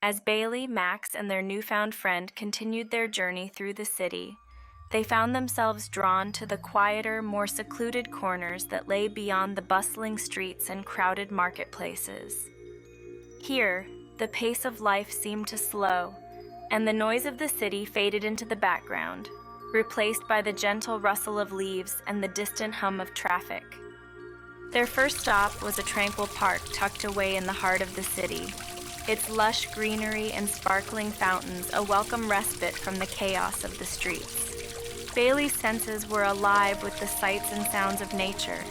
As Bailey, Max, and their newfound friend continued their journey through the city, they found themselves drawn to the quieter, more secluded corners that lay beyond the bustling streets and crowded marketplaces. Here, the pace of life seemed to slow, and the noise of the city faded into the background, replaced by the gentle rustle of leaves and the distant hum of traffic. Their first stop was a tranquil park tucked away in the heart of the city, its lush greenery and sparkling fountains a welcome respite from the chaos of the streets. Bailey's senses were alive with the sights and sounds of nature,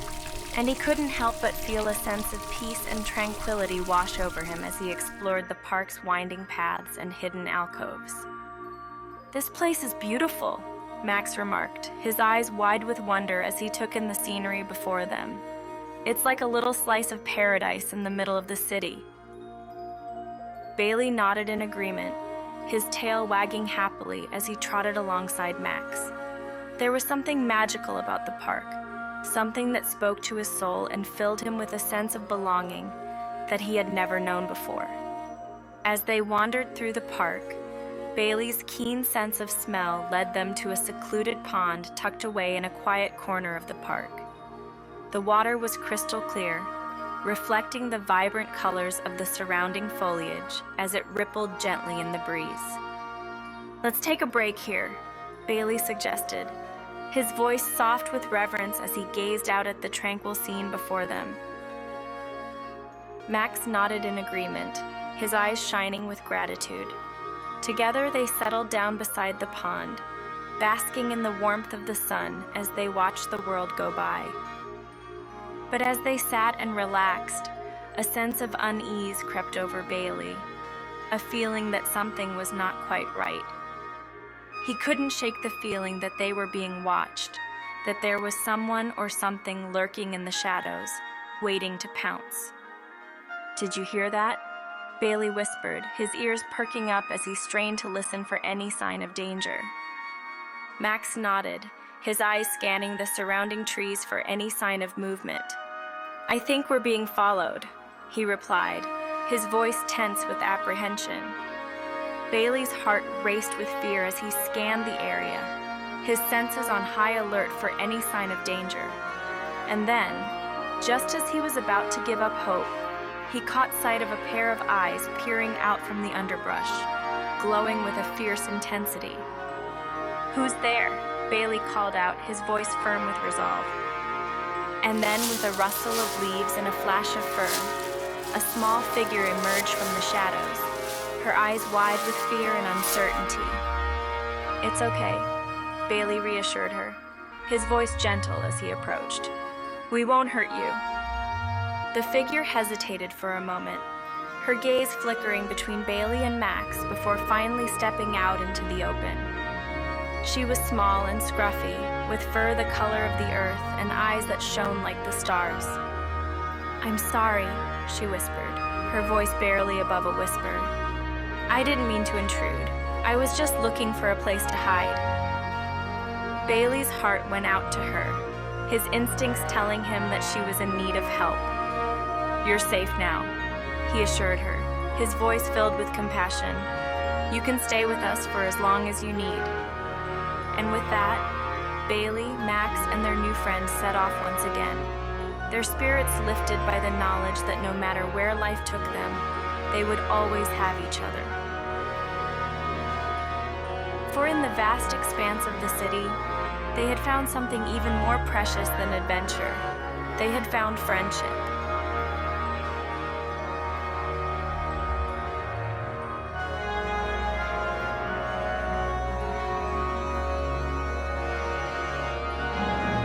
and he couldn't help but feel a sense of peace and tranquility wash over him as he explored the park's winding paths and hidden alcoves. "This place is beautiful," Max remarked, his eyes wide with wonder as he took in the scenery before them. "It's like a little slice of paradise in the middle of the city." Bailey nodded in agreement, his tail wagging happily as he trotted alongside Max. There was something magical about the park, something that spoke to his soul and filled him with a sense of belonging that he had never known before. As they wandered through the park, Bailey's keen sense of smell led them to a secluded pond tucked away in a quiet corner of the park. The water was crystal clear, reflecting the vibrant colors of the surrounding foliage as it rippled gently in the breeze. "Let's take a break here," Bailey suggested, his voice soft with reverence as he gazed out at the tranquil scene before them. Max nodded in agreement, his eyes shining with gratitude. Together they settled down beside the pond, basking in the warmth of the sun as they watched the world go by. But as they sat and relaxed, a sense of unease crept over Bailey, a feeling that something was not quite right. He couldn't shake the feeling that they were being watched, that there was someone or something lurking in the shadows, waiting to pounce. "Did you hear that?" Bailey whispered, his ears perking up as he strained to listen for any sign of danger. Max nodded, his eyes scanning the surrounding trees for any sign of movement. "I think we're being followed," he replied, his voice tense with apprehension. Bailey's heart raced with fear as he scanned the area, his senses on high alert for any sign of danger. And then, just as he was about to give up hope, he caught sight of a pair of eyes peering out from the underbrush, glowing with a fierce intensity. "Who's there?" Bailey called out, his voice firm with resolve. And then, with a rustle of leaves and a flash of fur, a small figure emerged from the shadows, her eyes wide with fear and uncertainty. "It's okay," Bailey reassured her, his voice gentle as he approached. "We won't hurt you." The figure hesitated for a moment, her gaze flickering between Bailey and Max before finally stepping out into the open. She was small and scruffy, with fur the color of the earth and eyes that shone like the stars. "I'm sorry," she whispered, her voice barely above a whisper. "I didn't mean to intrude. I was just looking for a place to hide." Bailey's heart went out to her, his instincts telling him that she was in need of help. "You're safe now," he assured her, his voice filled with compassion. "You can stay with us for as long as you need." And with that, Bailey, Max, and their new friend set off once again, their spirits lifted by the knowledge that no matter where life took them, they would always have each other. For in the vast expanse of the city, they had found something even more precious than adventure. They had found friendship.